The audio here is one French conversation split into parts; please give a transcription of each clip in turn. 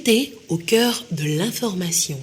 vérité au cœur de l'information.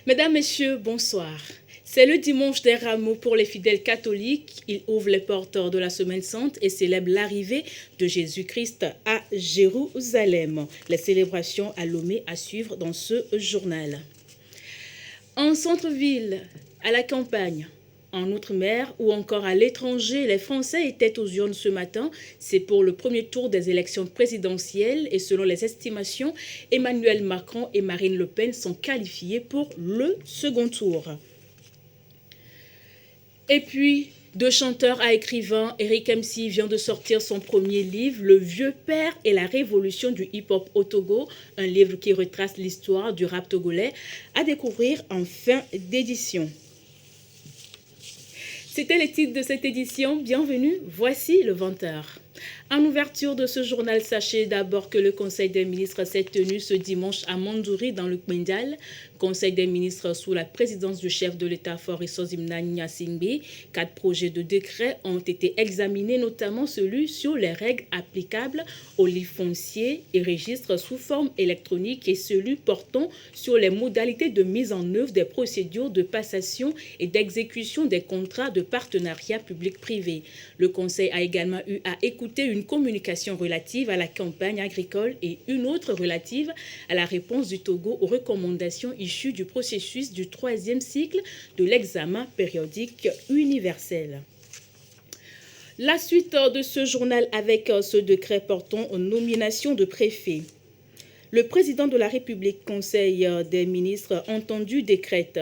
Mesdames, Messieurs, bonsoir. C'est le dimanche des rameaux pour les fidèles catholiques. Il ouvre les portes de la Semaine Sainte et célèbre l'arrivée de Jésus-Christ à Jérusalem. Les célébrations à Lomé à suivre dans ce journal. En centre-ville, à la campagne, en Outre-mer ou encore à l'étranger, les Français étaient aux urnes ce matin. C'est pour le premier tour des élections présidentielles et selon les estimations, Emmanuel Macron et Marine Le Pen sont qualifiés pour le second tour. Et puis, de chanteur à écrivain, Eric MC vient de sortir son premier livre, Le Vieux Père et la révolution du hip-hop au Togo, un livre qui retrace l'histoire du rap togolais, à découvrir en fin d'édition. C'était les titres de cette édition. Bienvenue, voici le 20h. En ouverture de ce journal, sachez d'abord que le Conseil des ministres s'est tenu ce dimanche à Mandouri dans le Kmendal. Conseil des ministres sous la présidence du chef de l'État Faure Issozimna Gnassingbé. 4 projets de décret ont été examinés, notamment celui sur les règles applicables aux livres fonciers et registres sous forme électronique et celui portant sur les modalités de mise en œuvre des procédures de passation et d'exécution des contrats de partenariat public-privé. Le Conseil a également eu à écouter une communication relative à la campagne agricole et une autre relative à la réponse du Togo aux recommandations issues du processus du 3e cycle de l'examen périodique universel. La suite de ce journal avec ce décret portant aux nominations de préfets. Le président de la République, Conseil des ministres, entendu décrète.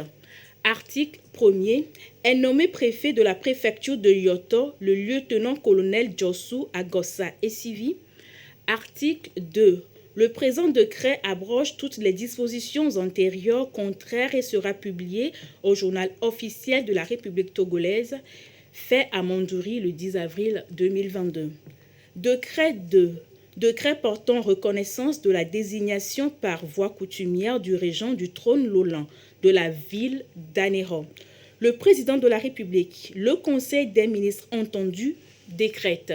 Article 1er, est nommé préfet de la préfecture de Yoto le lieutenant-colonel Jossou Agossa Essivi. Article 2. Le présent décret abroge toutes les dispositions antérieures contraires et sera publié au journal officiel de la République togolaise, fait à Mandouri le 10 avril 2022. Décret 2. Décret portant reconnaissance de la désignation par voie coutumière du régent du trône Lolan de la ville d'Anéro. Le président de la République, le Conseil des ministres entendu, décrète.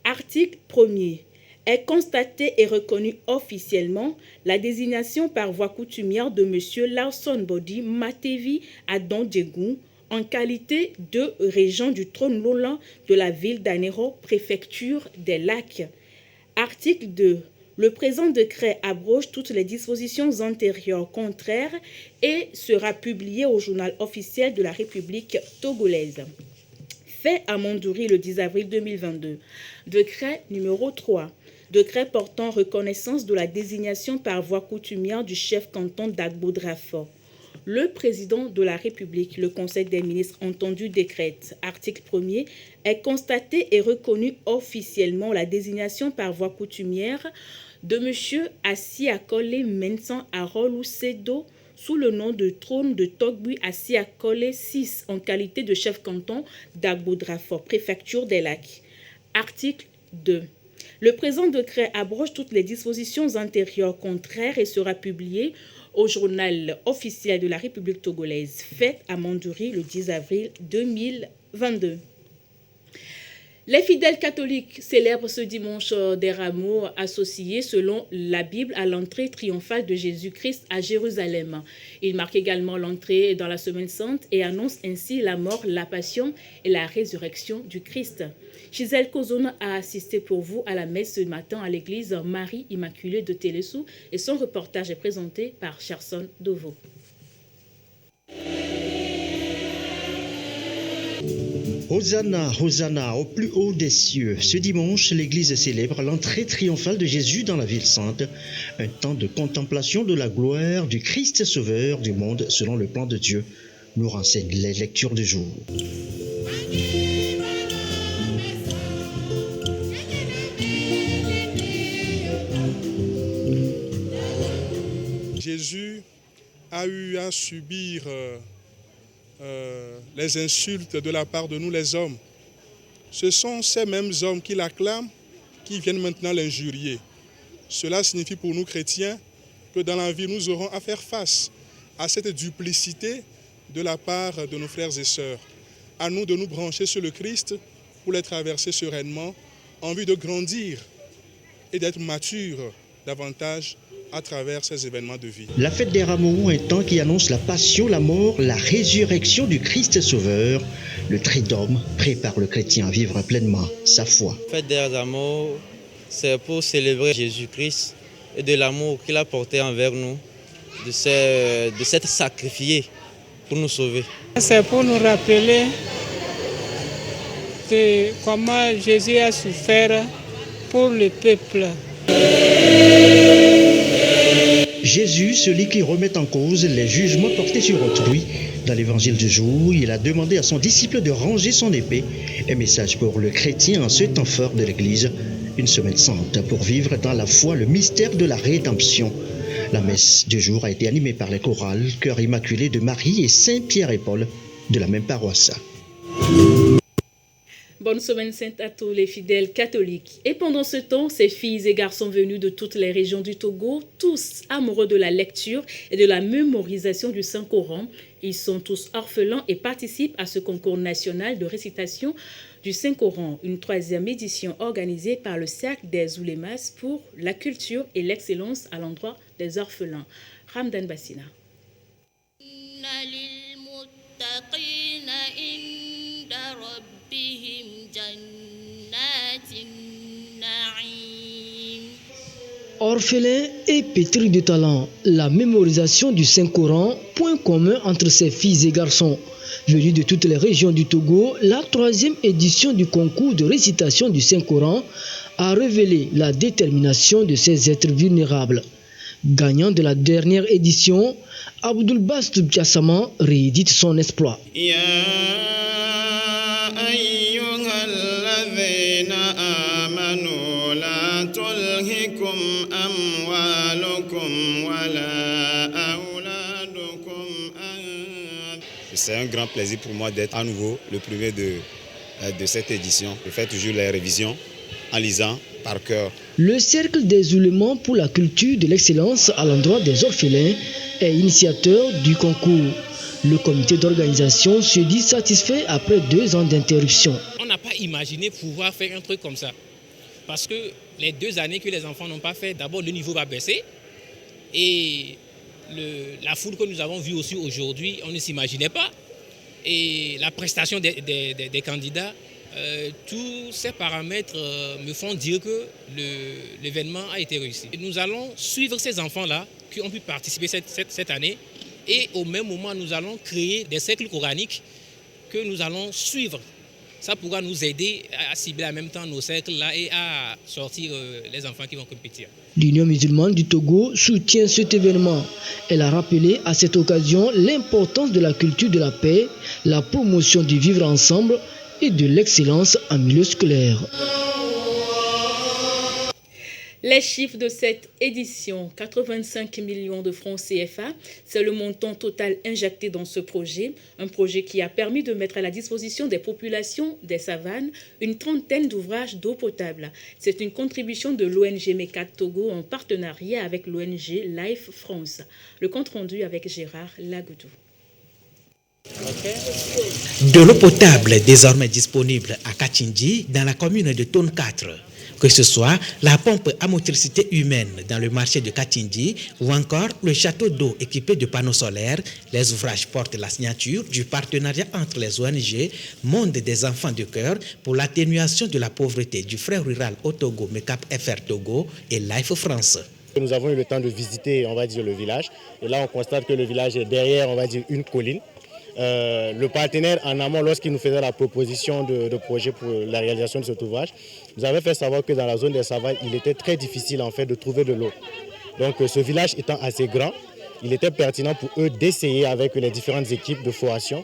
Article 1er. Est constatée et reconnue officiellement la désignation par voie coutumière de M. Lawson Body Matevi Adon Djegou en qualité de régent du trône Lolan de la ville d'Anéro, préfecture des Lacs. Article 2. Le présent décret abroge toutes les dispositions antérieures contraires et sera publié au journal officiel de la République togolaise. Fait à Mandouri le 10 avril 2022. Décret numéro 3. Décret portant reconnaissance de la désignation par voie coutumière du chef canton d'Agbo-Drafo. Le président de la République, le Conseil des ministres entendu décrète, article 1er, est constaté et reconnu officiellement la désignation par voie coutumière de M. Asiakole Mensan Arolou Sedo sous le nom de trône de Togbui Asiakole 6 en qualité de chef canton d'Agbo-Drafo, préfecture des Lacs. Article 2. Le présent décret abroge toutes les dispositions antérieures contraires et sera publié au journal officiel de la République togolaise, fait à Mandouri le 10 avril 2022. Les fidèles catholiques célèbrent ce dimanche des rameaux associés selon la Bible à l'entrée triomphale de Jésus-Christ à Jérusalem. Il marque également l'entrée dans la Semaine Sainte et annonce ainsi la mort, la passion et la résurrection du Christ. Gisèle Kozona a assisté pour vous à la messe ce matin à l'église Marie-Immaculée de Téléssou et son reportage est présenté par Cherson Dovo. Hosanna, Hosanna, au plus haut des cieux. Ce dimanche, l'Église célèbre l'entrée triomphale de Jésus dans la ville sainte, un temps de contemplation de la gloire du Christ Sauveur du monde selon le plan de Dieu, nous renseignent les lectures du jour. Jésus a eu à subir les insultes de la part de nous les hommes. Ce sont ces mêmes hommes qui l'acclament, qui viennent maintenant l'injurier. Cela signifie pour nous chrétiens que dans la vie, nous aurons à faire face à cette duplicité de la part de nos frères et sœurs. À nous de nous brancher sur le Christ pour les traverser sereinement en vue de grandir et d'être matures davantage à travers ces événements de vie. La fête des Rameaux, un temps qui annonce la passion, la mort, la résurrection du Christ Sauveur. Le Triduum prépare le chrétien à vivre pleinement sa foi. La fête des Rameaux, c'est pour célébrer Jésus-Christ et de l'amour qu'il a porté envers nous, de s'être sacrifié pour nous sauver. C'est pour nous rappeler de comment Jésus a souffert pour le peuple. Jésus, celui qui remet en cause les jugements portés sur autrui. Dans l'évangile du jour, il a demandé à son disciple de ranger son épée. Un message pour le chrétien en ce temps fort de l'Église. Une semaine sainte pour vivre dans la foi le mystère de la rédemption. La messe du jour a été animée par les chorales Cœur Immaculé de Marie et Saint-Pierre et Paul de la même paroisse. Bonne semaine sainte à tous les fidèles catholiques. Et pendant ce temps, ces filles et garçons venus de toutes les régions du Togo, tous amoureux de la lecture et de la mémorisation du Saint-Coran, ils sont tous orphelins et participent à ce concours national de récitation du Saint-Coran, une 3e édition organisée par le Cercle des Oulémas pour la culture et l'excellence à l'endroit des orphelins. Ramdan Bassina. Orphelins et pétris de talent, la mémorisation du Saint-Coran, point commun entre ces filles et garçons. Venus de toutes les régions du Togo, la 3e édition du concours de récitation du Saint-Coran a révélé la détermination de ces êtres vulnérables. Gagnant de la dernière édition, Abdul Bast Biassama réédite son exploit. C'est un grand plaisir pour moi d'être à nouveau le premier de cette édition. Je fais toujours les révisions en lisant par cœur. Le Cercle des Oulémas pour la culture de l'excellence à l'endroit des orphelins est initiateur du concours. Le comité d'organisation se dit satisfait après 2 ans d'interruption. On n'a pas imaginé pouvoir faire un truc comme ça. Parce que les 2 années que les enfants n'ont pas fait, d'abord le niveau va baisser. Et la foule que nous avons vue aussi aujourd'hui, on ne s'imaginait pas. Et la prestation des candidats, tous ces paramètres me font dire que l'événement a été réussi. Et nous allons suivre ces enfants-là qui ont pu participer cette année. Et au même moment, nous allons créer des cercles coraniques que nous allons suivre. Ça pourra nous aider à cibler en même temps nos cercles-là et à sortir les enfants qui vont compétir. L'Union musulmane du Togo soutient cet événement. Elle a rappelé à cette occasion l'importance de la culture de la paix, la promotion du vivre ensemble et de l'excellence en milieu scolaire. Les chiffres de cette édition, 85 millions de francs CFA, c'est le montant total injecté dans ce projet. Un projet qui a permis de mettre à la disposition des populations des savanes une 30aine d'ouvrages d'eau potable. C'est une contribution de l'ONG MECAT Togo en partenariat avec l'ONG Life France. Le compte rendu avec Gérard Lagoudou. De l'eau potable désormais disponible à Katindi dans la commune de Tonne 4. Que ce soit la pompe à motricité humaine dans le marché de Katindi ou encore le château d'eau équipé de panneaux solaires, les ouvrages portent la signature du partenariat entre les ONG Monde des enfants de cœur pour l'atténuation de la pauvreté du Frère rural au Togo, MECAP FR Togo et Life France. Nous avons eu le temps de visiter, on va dire, le village. Et là, on constate que le village est derrière, on va dire, une colline. Le partenaire en amont, lorsqu'il nous faisait la proposition de projet pour la réalisation de cet ouvrage, nous avait fait savoir que dans la zone des savanes, il était très difficile en fait de trouver de l'eau. Donc ce village étant assez grand, il était pertinent pour eux d'essayer avec les différentes équipes de formation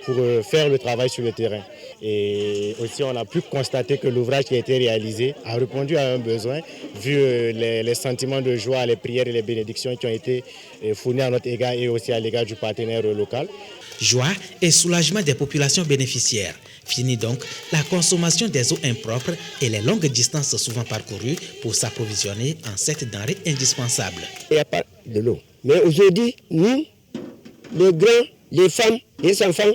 pour faire le travail sur le terrain. Et aussi, on a pu constater que l'ouvrage qui a été réalisé a répondu à un besoin, vu les sentiments de joie, les prières et les bénédictions qui ont été fournis à notre égard et aussi à l'égard du partenaire local. Joie et soulagement des populations bénéficiaires. Fini donc la consommation des eaux impropres et les longues distances souvent parcourues pour s'approvisionner en cette denrée indispensable. Il n'y a pas de l'eau. Mais aujourd'hui, nous, les grands, les femmes, les enfants,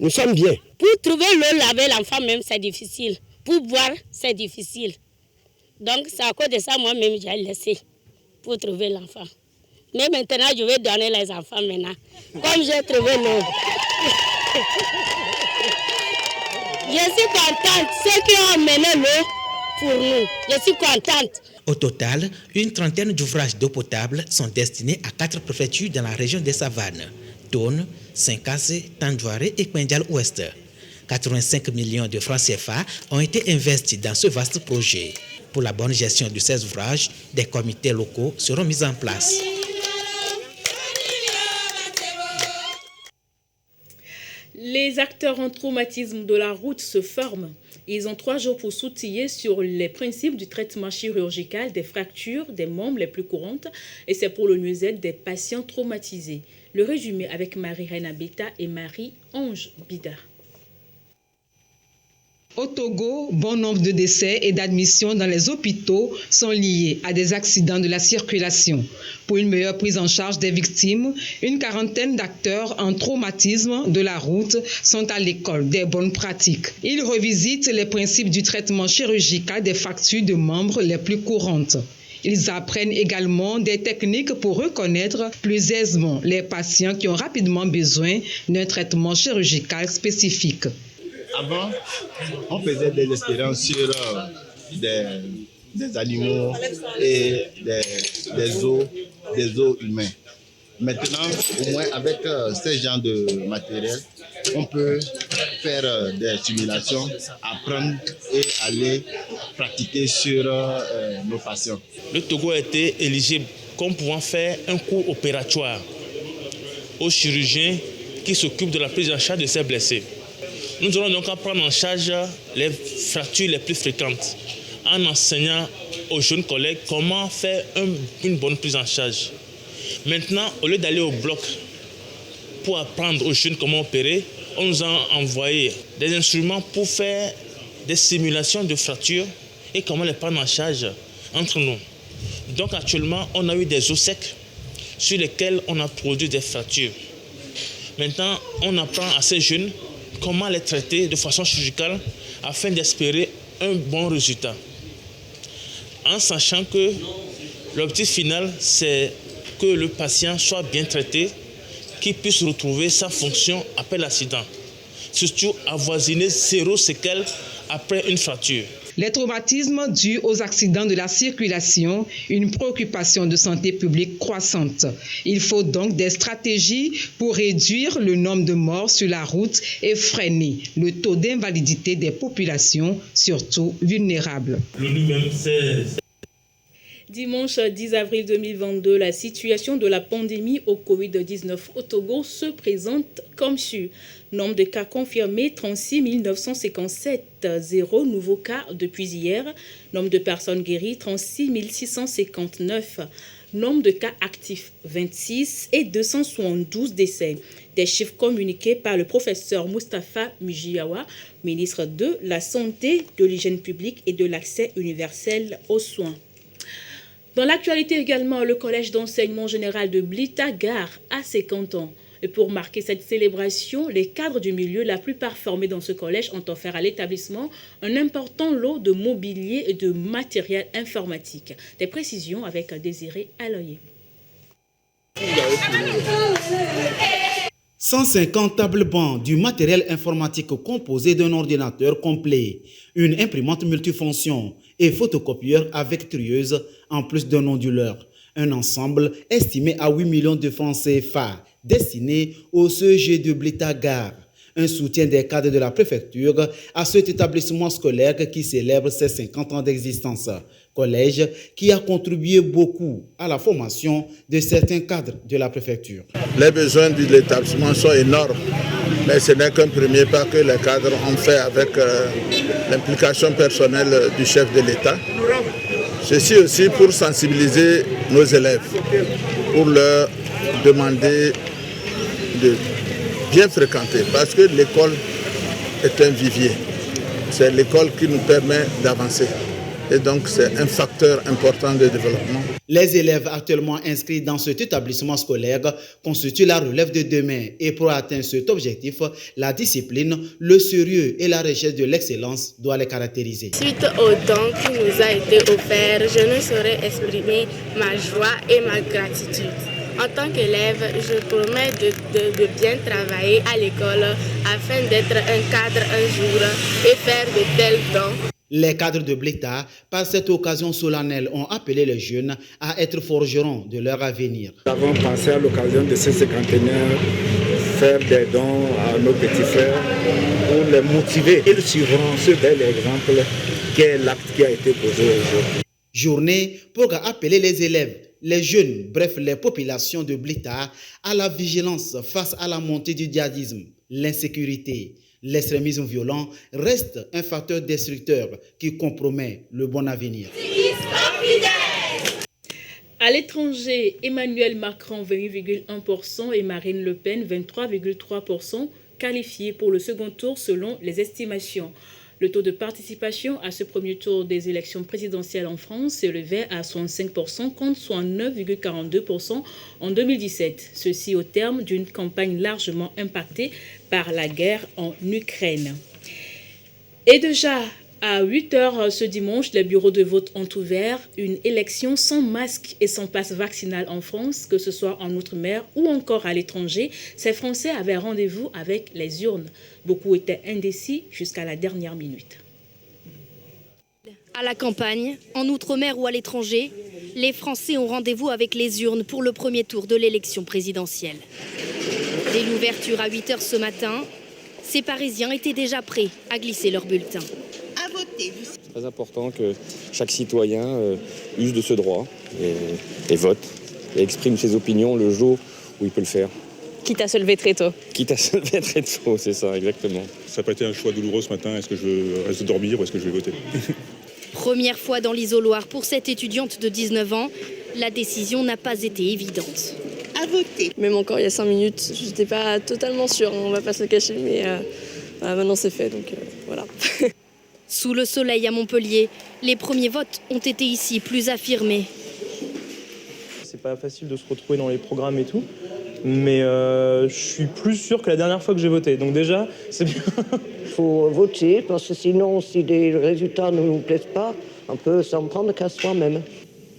nous sommes bien. Pour trouver l'eau, laver l'enfant même, c'est difficile. Pour boire, c'est difficile. Donc, c'est à cause de ça, moi-même, j'ai laissé pour trouver l'enfant. Mais maintenant, je vais donner les enfants maintenant. Comme j'ai trouvé l'eau. Je suis contente. Ceux qui ont amené l'eau pour nous, je suis contente. Au total, une trentaine d'ouvrages d'eau potable sont destinés à 4 préfectures dans la région des Savanes. Tone, Saint-Cassé, Tandjouaré et Kpendial-Ouest. 85 millions de francs CFA ont été investis dans ce vaste projet. Pour la bonne gestion de ces ouvrages, des comités locaux seront mis en place. Les acteurs en traumatisme de la route se forment. Ils ont 3 jours pour s'outiller sur les principes du traitement chirurgical des fractures des membres les plus courantes et c'est pour le mieux-être des patients traumatisés. Le résumé avec Marie-Reine Abeta et Marie-Ange Bida. Au Togo, bon nombre de décès et d'admissions dans les hôpitaux sont liés à des accidents de la circulation. Pour une meilleure prise en charge des victimes, une quarantaine d'acteurs en traumatisme de la route sont à l'école des bonnes pratiques. Ils revisitent les principes du traitement chirurgical des fractures de membres les plus courantes. Ils apprennent également des techniques pour reconnaître plus aisément les patients qui ont rapidement besoin d'un traitement chirurgical spécifique. Avant, on faisait des expériences sur des animaux et des os humains. Maintenant, au moins avec ce genre de matériel, on peut faire des simulations, apprendre et aller pratiquer sur nos patients. Le Togo a été éligible comme pouvant faire un cours opératoire aux chirurgiens qui s'occupent de la prise en charge de ces blessés. Nous allons donc prendre en charge les fractures les plus fréquentes en enseignant aux jeunes collègues comment faire une bonne prise en charge. Maintenant, au lieu d'aller au bloc pour apprendre aux jeunes comment opérer, on nous a envoyé des instruments pour faire des simulations de fractures et comment les prendre en charge entre nous. Donc actuellement, on a eu des os secs sur lesquels on a produit des fractures. Maintenant, on apprend à ces jeunes comment les traiter de façon chirurgicale afin d'espérer un bon résultat. En sachant que l'objectif final, c'est que le patient soit bien traité, qu'il puisse retrouver sa fonction après l'accident. Surtout avoisiner 0 séquelles après une fracture. Les traumatismes dus aux accidents de la circulation, une préoccupation de santé publique croissante. Il faut donc des stratégies pour réduire le nombre de morts sur la route et freiner le taux d'invalidité des populations, surtout vulnérables. Dimanche 10 avril 2022, la situation de la pandémie au Covid-19 au Togo se présente comme suit. Nombre de cas confirmés, 36 957, 0 nouveaux cas depuis hier. Nombre de personnes guéries, 36 659. Nombre de cas actifs, 26 et 272 décès. Des chiffres communiqués par le professeur Moustapha Mujiawa, ministre de la Santé, de l'Hygiène publique et de l'accès universel aux soins. Dans l'actualité également, le collège d'enseignement général de Blita-Gare a 50 ans. Et pour marquer cette célébration, les cadres du milieu, la plupart formés dans ce collège, ont offert à l'établissement un important lot de mobilier et de matériel informatique. Des précisions avec Désiré Aloyer. 150 tables bancs, du matériel informatique composé d'un ordinateur complet, une imprimante multifonction et photocopieur avec trieuse en plus d'un onduleur. Un ensemble estimé à 8 millions de francs CFA destiné au CEG de Blita-Gare. Un soutien des cadres de la préfecture à cet établissement scolaire qui célèbre ses 50 ans d'existence. Collège qui a contribué beaucoup à la formation de certains cadres de la préfecture. Les besoins de l'établissement sont énormes. Mais ce n'est qu'un premier pas que les cadres ont fait avec l'implication personnelle du chef de l'État. Ceci aussi pour sensibiliser nos élèves, pour leur demander de bien fréquenter, parce que l'école est un vivier. C'est l'école qui nous permet d'avancer. Et donc, c'est un facteur important de développement. Les élèves actuellement inscrits dans cet établissement scolaire constituent la relève de demain. Et pour atteindre cet objectif, la discipline, le sérieux et la recherche de l'excellence doivent les caractériser. Suite au don qui nous a été offert, je ne saurais exprimer ma joie et ma gratitude. En tant qu'élève, je promets de bien travailler à l'école afin d'être un cadre un jour et faire de tels dons. Les cadres de Blita, par cette occasion solennelle, ont appelé les jeunes à être forgerons de leur avenir. Nous avons pensé à l'occasion de ce cinquantenaire faire des dons à nos petits frères pour les motiver. Ils suivront ce bel exemple qu'est l'acte qui a été posé aujourd'hui. Journée pour appeler les élèves, les jeunes, bref les populations de Blita à la vigilance face à la montée du djihadisme, l'insécurité. L'extrémisme violent reste un facteur destructeur qui compromet le bon avenir. À l'étranger, Emmanuel Macron 28,1% et Marine Le Pen 23,3% qualifiés pour le second tour selon les estimations. Le taux de participation à ce premier tour des élections présidentielles en France s'élevait à 65% contre 69,42% en 2017. Ceci au terme d'une campagne largement impactée par la guerre en Ukraine. Et déjà, à 8h ce dimanche, les bureaux de vote ont ouvert une élection sans masque et sans passe vaccinal en France, que ce soit en Outre-mer ou encore à l'étranger. Ces Français avaient rendez-vous avec les urnes. Beaucoup étaient indécis jusqu'à la dernière minute. À la campagne, en Outre-mer ou à l'étranger, les Français ont rendez-vous avec les urnes pour le premier tour de l'élection présidentielle. Dès l'ouverture à 8h ce matin, ces Parisiens étaient déjà prêts à glisser leur bulletin. C'est très important que chaque citoyen use de ce droit et vote et exprime ses opinions le jour où il peut le faire. Quitte à se lever très tôt. Quitte à se lever très tôt, c'est ça, exactement. Ça n'a pas été un choix douloureux ce matin. Est-ce que je reste dormir ou est-ce que je vais voter? Première fois dans l'isoloir pour cette étudiante de 19 ans, la décision n'a pas été évidente. À voter. Même encore il y a 5 minutes, je n'étais pas totalement sûre, on ne va pas se le cacher, mais maintenant c'est fait, donc voilà. Sous le soleil à Montpellier, les premiers votes ont été ici plus affirmés. C'est pas facile de se retrouver dans les programmes et tout, mais je suis plus sûr que la dernière fois que j'ai voté. Donc déjà, c'est bien. Il faut voter parce que sinon, si les résultats ne nous plaisent pas, on peut s'en prendre qu'à soi-même.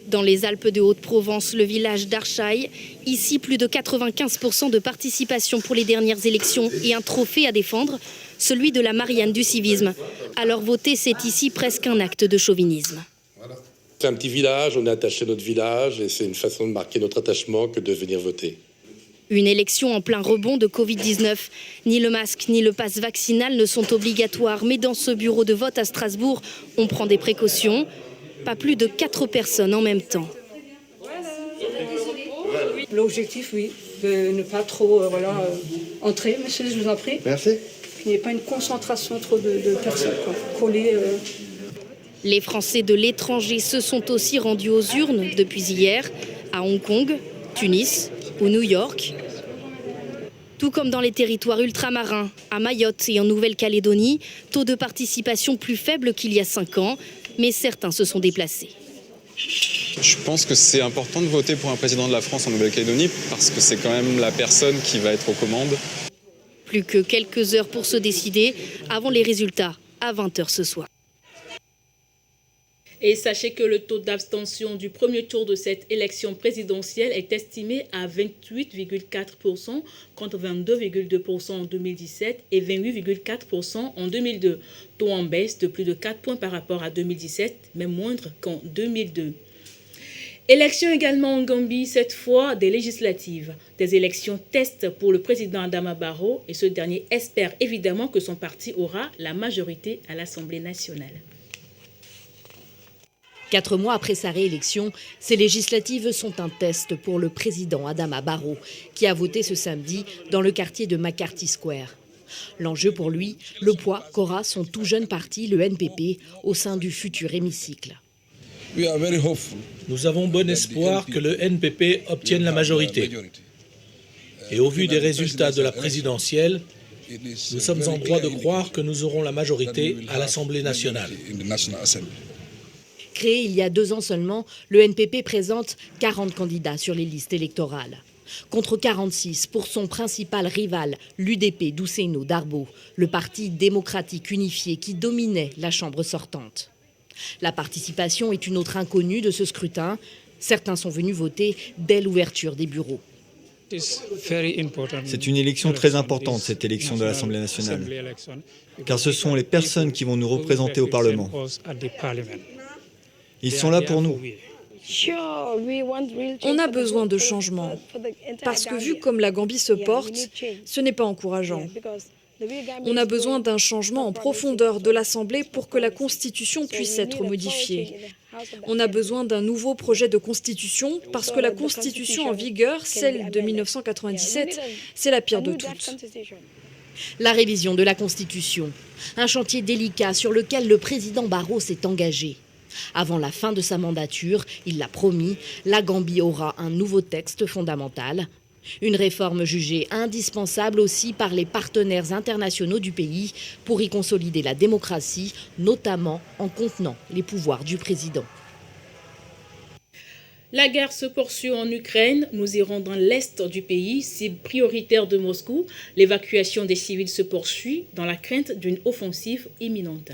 Dans les Alpes de Haute-Provence, le village d'Archaille, ici plus de 95% de participation pour les dernières élections et un trophée à défendre, celui de la Marianne du civisme. Alors voter, c'est ici presque un acte de chauvinisme. C'est un petit village, on est attaché à notre village et c'est une façon de marquer notre attachement que de venir voter. Une élection en plein rebond de Covid-19. Ni le masque ni le passe vaccinal ne sont obligatoires, mais dans ce bureau de vote à Strasbourg, on prend des précautions. Pas plus de 4 personnes en même temps. L'objectif, oui, de ne pas trop entrer. Monsieur, je vous en prie. Merci. Qu'il n'y ait pas une concentration trop de personnes collées. Les Français de l'étranger se sont aussi rendus aux urnes depuis hier, à Hong Kong, Tunis ou New York. Tout comme dans les territoires ultramarins, à Mayotte et en Nouvelle-Calédonie, taux de participation plus faible qu'il y a 5 ans, mais certains se sont déplacés. Je pense que c'est important de voter pour un président de la France en Nouvelle-Calédonie parce que c'est quand même la personne qui va être aux commandes. Plus que quelques heures pour se décider avant les résultats à 20h ce soir. Et sachez que le taux d'abstention du premier tour de cette élection présidentielle est estimé à 28,4% contre 22,2% en 2017 et 28,4% en 2002. Taux en baisse de plus de 4 points par rapport à 2017, mais moindre qu'en 2002. Élections également en Gambie, cette fois des législatives. Des élections test pour le président Adama Barrow et ce dernier espère évidemment que son parti aura la majorité à l'Assemblée nationale. 4 mois après sa réélection, ces législatives sont un test pour le président Adama Barrow, qui a voté ce samedi dans le quartier de McCarthy Square. L'enjeu pour lui, le poids qu'aura son tout jeune parti, le NPP, au sein du futur hémicycle. Nous avons bon espoir que le NPP obtienne la majorité. Et au vu des résultats de la présidentielle, nous sommes en droit de croire que nous aurons la majorité à l'Assemblée nationale. Créé il y a 2 ans seulement, le NPP présente 40 candidats sur les listes électorales. Contre 46 pour son principal rival, l'UDP d'Ousseynou Darbo, le parti démocratique unifié qui dominait la Chambre sortante. La participation est une autre inconnue de ce scrutin. Certains sont venus voter dès l'ouverture des bureaux. C'est une élection très importante, cette élection de l'Assemblée nationale, car ce sont les personnes qui vont nous représenter au Parlement. Ils sont là pour nous. On a besoin de changement, parce que vu comme la Gambie se porte, ce n'est pas encourageant. On a besoin d'un changement en profondeur de l'Assemblée pour que la Constitution puisse être modifiée. On a besoin d'un nouveau projet de Constitution parce que la Constitution en vigueur, celle de 1997, c'est la pire de toutes. La révision de la Constitution, un chantier délicat sur lequel le président Barrow s'est engagé. Avant la fin de sa mandature, il l'a promis, la Gambie aura un nouveau texte fondamental. Une réforme jugée indispensable aussi par les partenaires internationaux du pays pour y consolider la démocratie, notamment en contenant les pouvoirs du président. La guerre se poursuit en Ukraine. Nous irons dans l'est du pays, cible prioritaire de Moscou. L'évacuation des civils se poursuit dans la crainte d'une offensive imminente.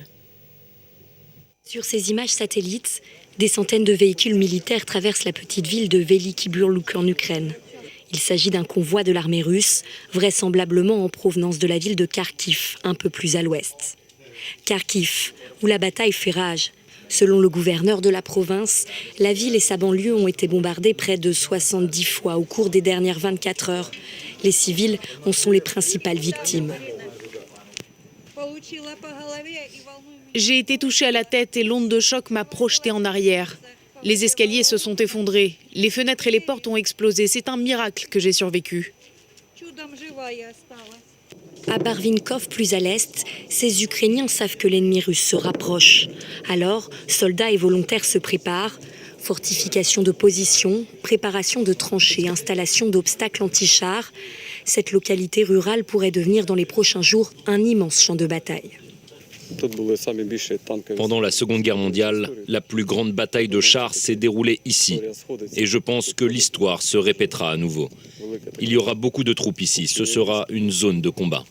Sur ces images satellites, des centaines de véhicules militaires traversent la petite ville de Veliki Burluk en Ukraine. Il s'agit d'un convoi de l'armée russe, vraisemblablement en provenance de la ville de Kharkiv, un peu plus à l'ouest. Kharkiv, où la bataille fait rage. Selon le gouverneur de la province, la ville et sa banlieue ont été bombardées près de 70 fois au cours des dernières 24 heures. Les civils en sont les principales victimes. J'ai été touchée à la tête et l'onde de choc m'a projetée en arrière. Les escaliers se sont effondrés, les fenêtres et les portes ont explosé. C'est un miracle que j'ai survécu. À Barvinkov, plus à l'est, ces Ukrainiens savent que l'ennemi russe se rapproche. Alors, soldats et volontaires se préparent. Fortification de positions, préparation de tranchées, installation d'obstacles anti-chars. Cette localité rurale pourrait devenir dans les prochains jours un immense champ de bataille. Pendant la Seconde Guerre mondiale, la plus grande bataille de chars s'est déroulée ici. Et je pense que l'histoire se répétera à nouveau. Il y aura beaucoup de troupes ici. Ce sera une zone de combat.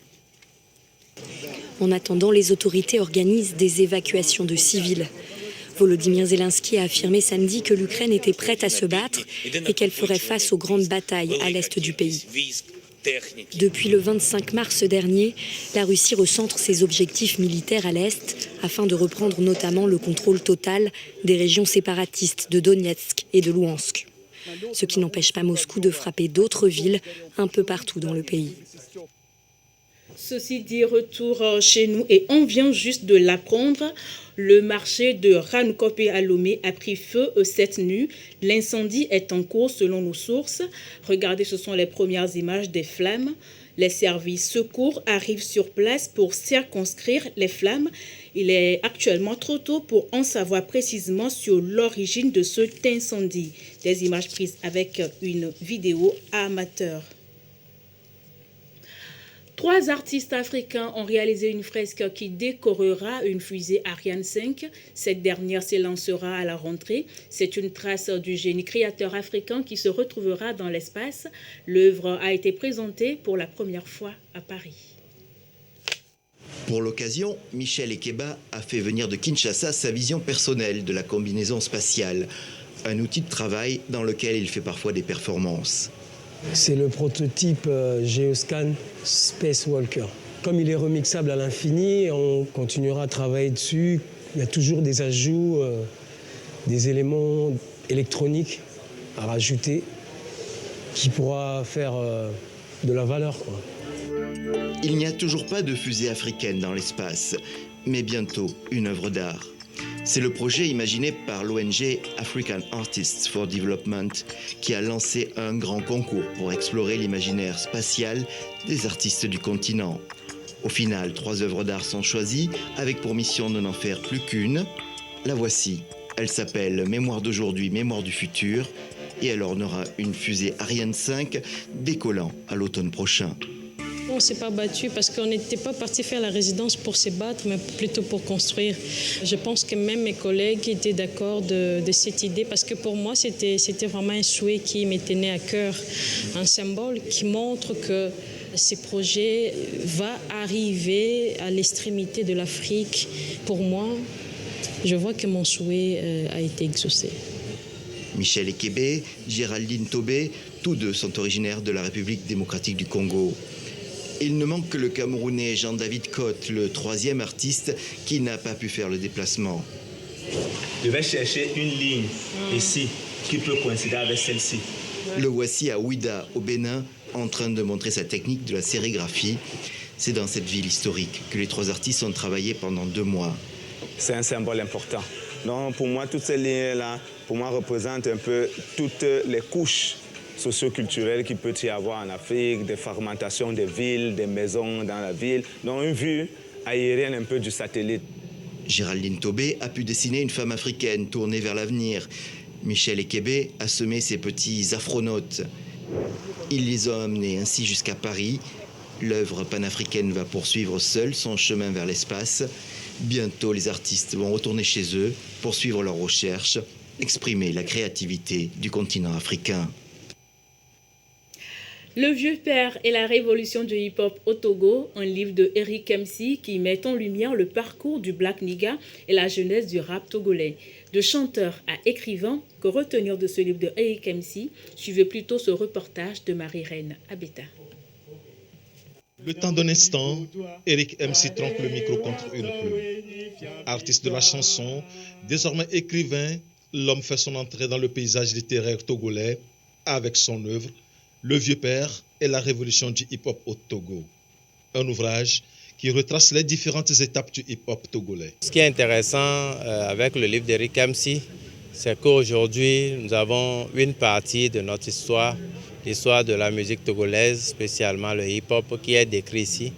En attendant, les autorités organisent des évacuations de civils. Volodymyr Zelensky a affirmé samedi que l'Ukraine était prête à se battre et qu'elle ferait face aux grandes batailles à l'est du pays. Depuis le 25 mars dernier, la Russie recentre ses objectifs militaires à l'Est afin de reprendre notamment le contrôle total des régions séparatistes de Donetsk et de Louhansk. Ce qui n'empêche pas Moscou de frapper d'autres villes un peu partout dans le pays. Ceci dit, retour chez nous et on vient juste de l'apprendre. Le marché de Rankope à Lomé a pris feu cette nuit. L'incendie est en cours selon nos sources. Regardez, ce sont les premières images des flammes. Les services secours arrivent sur place pour circonscrire les flammes. Il est actuellement trop tôt pour en savoir précisément sur l'origine de cet incendie. Des images prises avec une vidéo amateur. 3 artistes africains ont réalisé une fresque qui décorera une fusée Ariane 5. Cette dernière s'élancera à la rentrée. C'est une trace du génie créateur africain qui se retrouvera dans l'espace. L'œuvre a été présentée pour la première fois à Paris. Pour l'occasion, Michel Ekeba a fait venir de Kinshasa sa vision personnelle de la combinaison spatiale, un outil de travail dans lequel il fait parfois des performances. C'est le prototype Geoscan Space Walker. Comme il est remixable à l'infini, on continuera à travailler dessus. Il y a toujours des ajouts, des éléments électroniques à rajouter qui pourra faire de la valeur, quoi. Il n'y a toujours pas de fusée africaine dans l'espace, mais bientôt une œuvre d'art. C'est le projet imaginé par l'ONG African Artists for Development qui a lancé un grand concours pour explorer l'imaginaire spatial des artistes du continent. Au final, 3 œuvres d'art sont choisies, avec pour mission de n'en faire plus qu'une. La voici. Elle s'appelle « Mémoire d'aujourd'hui, mémoire du futur » et elle ornera une fusée Ariane 5 décollant à l'automne prochain. On ne s'est pas battu parce qu'on n'était pas parti faire la résidence pour se battre, mais plutôt pour construire. Je pense que même mes collègues étaient d'accord de cette idée parce que pour moi, c'était vraiment un souhait qui me tenait à cœur. Un symbole qui montre que ce projet va arriver à l'extrémité de l'Afrique. Pour moi, je vois que mon souhait a été exaucé. Michel Ekebe, Géraldine Tobé, tous deux sont originaires de la République démocratique du Congo. Il ne manque que le Camerounais Jean-David Cotte, le 3e artiste qui n'a pas pu faire le déplacement. Je vais chercher une ligne ici qui peut coïncider avec celle-ci. Le voici à Ouida, au Bénin, en train de montrer sa technique de la sérigraphie. C'est dans cette ville historique que les 3 artistes ont travaillé pendant 2 mois. C'est un symbole important. Donc pour moi, toutes ces lignes-là, pour moi, représentent un peu toutes les couches socio-culturelles qu'il peut y avoir en Afrique, des fragmentations des villes, des maisons dans la ville. Donc une vue aérienne un peu du satellite. Géraldine Tobé a pu dessiner une femme africaine tournée vers l'avenir. Michel Ekebe a semé ses petits afronautes. Ils les ont amenés ainsi jusqu'à Paris. L'œuvre panafricaine va poursuivre seule son chemin vers l'espace. Bientôt, les artistes vont retourner chez eux, poursuivre leurs recherches, exprimer la créativité du continent africain. Le vieux père et la révolution du hip-hop au Togo, un livre de Eric MC qui met en lumière le parcours du Black Nigga et la jeunesse du rap togolais. De chanteur à écrivain, que retenir de ce livre de Eric MC? Suivez plutôt ce reportage de Marie-Reine Abeta. Le temps d'un instant, Eric MC trempe le micro contre une plume. Artiste de la chanson, désormais écrivain, l'homme fait son entrée dans le paysage littéraire togolais avec son œuvre Le vieux père et la révolution du hip-hop au Togo. Un ouvrage qui retrace les différentes étapes du hip-hop togolais. Ce qui est intéressant avec le livre d'Eric MC, c'est qu'aujourd'hui, nous avons une partie de notre histoire, l'histoire de la musique togolaise, spécialement le hip-hop, qui est décrit ici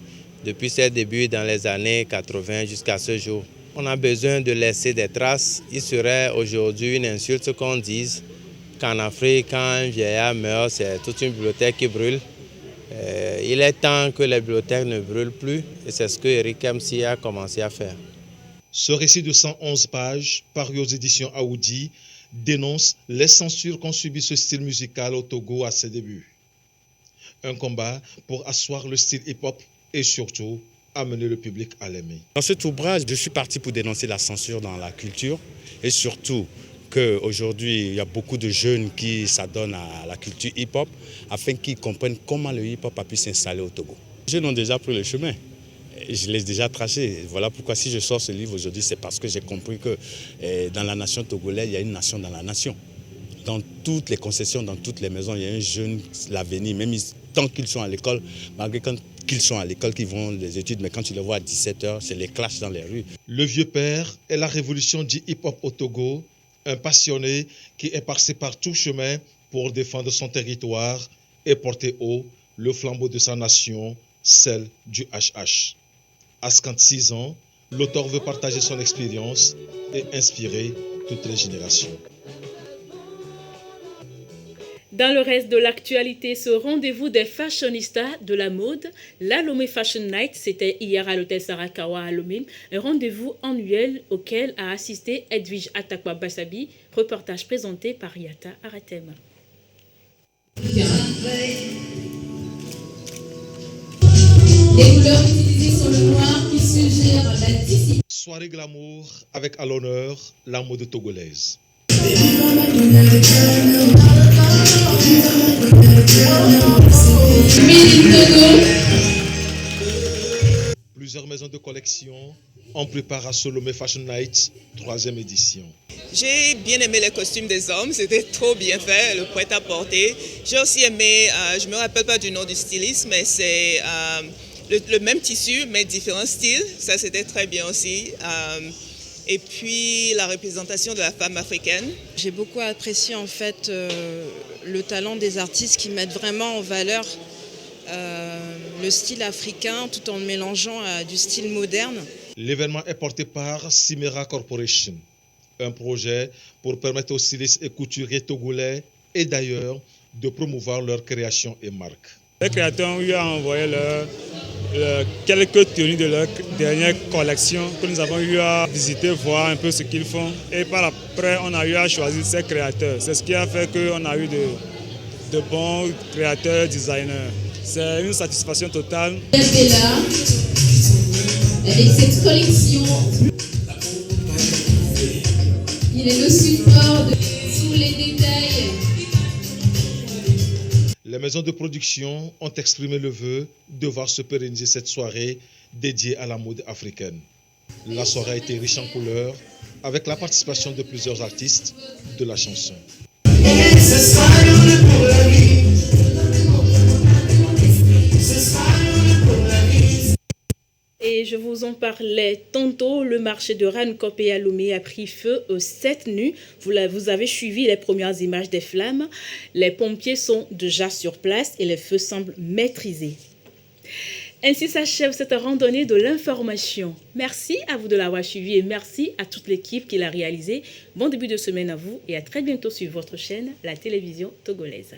depuis ses débuts dans les années 80 jusqu'à ce jour. On a besoin de laisser des traces. Il serait aujourd'hui une insulte qu'on dise qu'en Afrique, quand un vieillard meurt, c'est toute une bibliothèque qui brûle. Il est temps que les bibliothèques ne brûlent plus et c'est ce que Eric MC a commencé à faire. Ce récit de 111 pages, paru aux éditions Aoudi, dénonce les censures qu'ont subi ce style musical au Togo à ses débuts. Un combat pour asseoir le style hip-hop et surtout amener le public à l'aimer. Dans cet ouvrage, je suis parti pour dénoncer la censure dans la culture et surtout qu'aujourd'hui, il y a beaucoup de jeunes qui s'adonnent à la culture hip-hop afin qu'ils comprennent comment le hip-hop a pu s'installer au Togo. Les jeunes ont déjà pris le chemin. Je l'ai déjà tracé. Voilà pourquoi si je sors ce livre aujourd'hui, c'est parce que j'ai compris que dans la nation togolaise, il y a une nation dans la nation. Dans toutes les concessions, dans toutes les maisons, il y a un jeune, l'avenir, même tant qu'ils sont à l'école, malgré qu'ils sont à l'école, qu'ils vont les études, mais quand tu les vois à 17h, c'est les clashs dans les rues. Le vieux père et la révolution du hip-hop au Togo, un passionné qui est passé par tout chemin pour défendre son territoire et porter haut le flambeau de sa nation, celle du HH. À 56 ans, l'auteur veut partager son expérience et inspirer toutes les générations. Dans le reste de l'actualité, ce rendez-vous des fashionistas de la mode, la Lomé Fashion Night, c'était hier à l'hôtel Sarakawa à Lomé, un rendez-vous annuel auquel a assisté Edwige Atakwa Bassabi, reportage présenté par Yata Aratem. Les couleurs utilisées sont le noir qui suggère la discipline. Soirée glamour avec à l'honneur la mode togolaise. Plusieurs maisons de collection en préparent ce Lomé Fashion Night, 3e édition. J'ai bien aimé les costumes des hommes, c'était trop bien fait, le prêt-à-porter. J'ai aussi aimé, je ne me rappelle pas du nom du styliste, mais c'est le même tissu, mais différents styles. Ça, c'était très bien aussi. Et puis la représentation de la femme africaine. J'ai beaucoup apprécié en fait le talent des artistes qui mettent vraiment en valeur le style africain tout en le mélangeant à du style moderne. L'événement est porté par Simera Corporation, un projet pour permettre aux stylistes et couturiers togolais et d'ailleurs de promouvoir leur création et marque. Les créateurs ont eu à envoyer quelques tenues de leur dernière collection que nous avons eu à visiter, voir un peu ce qu'ils font. Et par après, on a eu à choisir ces créateurs. C'est ce qui a fait qu'on a eu de bons créateurs, designers. C'est une satisfaction totale. Elle est là, avec cette collection. Il est le support de tous les détails. Les maisons de production ont exprimé le vœu de voir se pérenniser cette soirée dédiée à la mode africaine. La soirée a été riche en couleurs, avec la participation de plusieurs artistes de la chanson. Et je vous en parlais tantôt, le marché de Rankop et Lomé a pris feu cette nuit. Vous avez suivi les premières images des flammes. Les pompiers sont déjà sur place et les feux semblent maîtrisés. Ainsi s'achève cette randonnée de l'information. Merci à vous de l'avoir suivi et merci à toute l'équipe qui l'a réalisé. Bon début de semaine à vous et à très bientôt sur votre chaîne, la télévision togolaise.